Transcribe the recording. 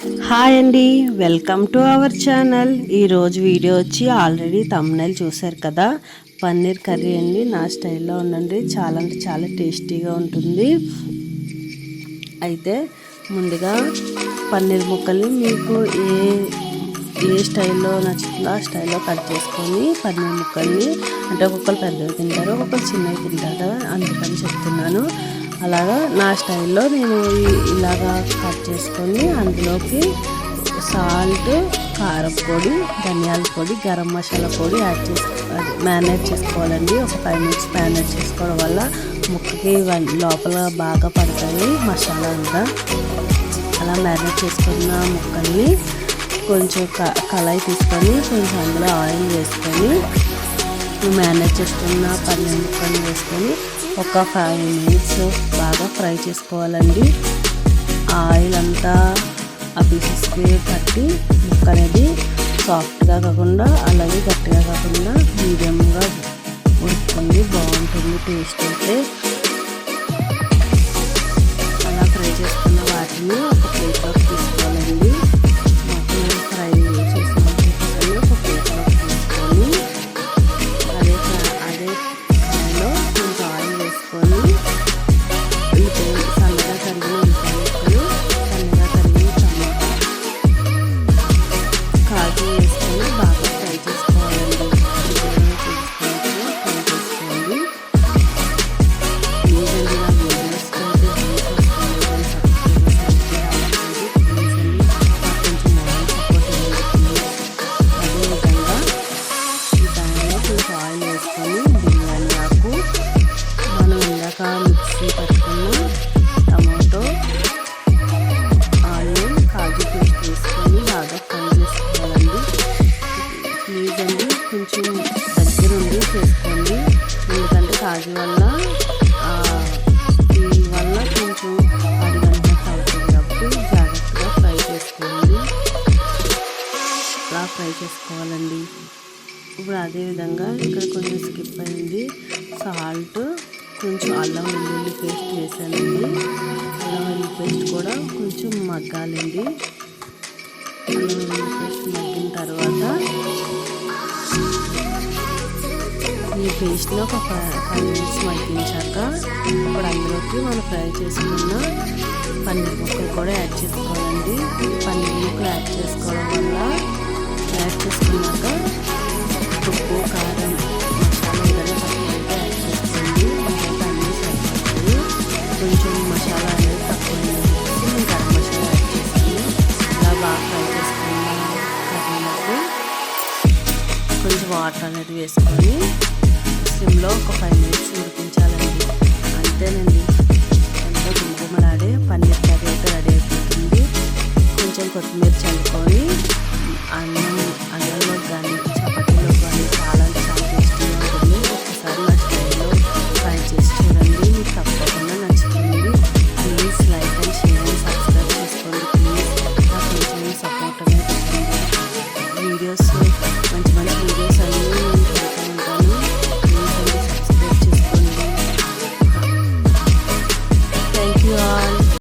Hi అండి, welcome to our channel. ఈరోజు video వచ్చి ఆల్రెడీ థంబ్నెయిల్ చూశారు కదా, పన్నీర్ కర్రీ అండి. నా స్టైల్లో ఉండండి, చాలా అంటే చాలా టేస్టీగా ఉంటుంది. అయితే ముందుగా పన్నీర్ ముక్కల్ని మీకు ఏ స్టైల్లో నచ్చుతుందో ఆ స్టైల్లో కట్ చేసుకొని పన్నీర్ ముక్కల్ని, అంటే ఒక్కొక్కరు పెద్దవి తింటారు, ఒక్కొక్కరు చిన్నవి తింటారు కదా, అందుకని చెప్తున్నాను. అలాగా నా స్టైల్లో నేను ఇలాగా కట్ చేసుకొని అందులోకి సాల్ట్, కారం పొడి, ధనియాల పొడి, గరం మసాలా పొడి యాడ్ మ్యారినేట్ చేసుకోవాలండి. ఒక 5 minutes మ్యారినేట్ చేసుకోవడం వల్ల ముక్కకి లోపల బాగా పడతాయి మసాలా అంతా. అలా మ్యారినేట్ చేసుకున్న ముక్కల్ని కొంచెం కళాయి తీసుకొని కొంచెం అందులో ఆయిల్ వేసుకొని మ్యారినేట్ చేసుకున్న పన్నీర్ ముక్కల్ని వేసుకొని ఒక 5 minutes బాగా ఫ్రై చేసుకోవాలండి. ఆయిల్ అంతా ఆ పీసెస్కి పట్టి ముక్క అనేది సాఫ్ట్గా కాకుండా అలాగే గట్టిగా కాకుండా మీడియంగా ఉడుకుతుంది, బాగుంటుంది టేస్ట్ అయితే. అలా ఫ్రై చేసుకున్న వాటిని ఒక ప్లేట్లోకి తీసుకోవాలండి. మొత్తం ఫ్రై చేసిన ముక్కల్ని ఒక ప్లేట్లోకి తీసుకొని అదే ఫ్రైలో కొంచెం ఆయిల్ వేసుకొని సన్నగా తరిగిన ఉల్లిపాయలు, సన్నగా తరిగిన టమాటా, కాజు వేసుకొని బాగా ఫ్రై చేసుకోవాలండి. ఫ్రై చేసుకోండి. ప్లీజ్ అండి, నా వీడియోస్కి అయితే వ్యూస్ వస్తుంది, కొంచెం సపోర్ట్ చేయండి. అదేవిధంగా ఈ ప్యాన్లో కొంచెం ఆయిల్ వేసుకొని బిర్యానీ ఆకు, మనం ఇందాక మిక్సీ పట్టుకున్న టమాటో, ఆనియన్, కాజు పేస్ట్ వేసుకొని బాగా ఫ్రై చేసుకోవాలండి. ప్లీజ్ అండి, కొంచెం దగ్గరుండి చేసుకోండి, ఎందుకంటే కాజు వల్ల దీని వల్ల కొంచెం అడిగంటినట్టు అవుతుంది కాబట్టి జాగ్రత్తగా ఫ్రై చేసుకోండి. అలా ఫ్రై చేసుకోవాలండి. ఇప్పుడు అదేవిధంగా ఇక్కడ కొంచెం స్కిప్ అయింది, సాల్ట్, కొంచెం అల్లం వెల్లుల్లి పేస్ట్ వేసానండి. అల్లం వెల్లుల్లి పేస్ట్ కూడా కొంచెం మగ్గాలండి. అల్లం వెల్లుల్లి పేస్ట్ మగ్గిన తర్వాత ఈ పేస్ట్ని ఒక 5 minutes మగ్గించాక ఇప్పుడు అందులోకి మనం ఫ్రై చేసుకున్న పన్నీర్ ముక్కలు కూడా యాడ్ చేసుకోవాలండి. పన్నీర్ ముక్కలు యాడ్ చేసుకోవడం వల్ల యాడ్ చేసుకున్నాక ఉప్పు, కారం, మసాలా ఏదైనా తక్కువ యాడ్ చేసుకోండి. ఇంకా అన్నీ సరిపోతాయి. కొంచెం మసాలా అనేది తక్కువ నేను గరం మసాలా యాడ్ చేస్తాను. ఇలా బాగా ఫ్రై చేసుకున్న కర్రీలోకి కొంచెం వాటర్ అనేది వేసుకొని సిమ్లో ఒక 5 minutes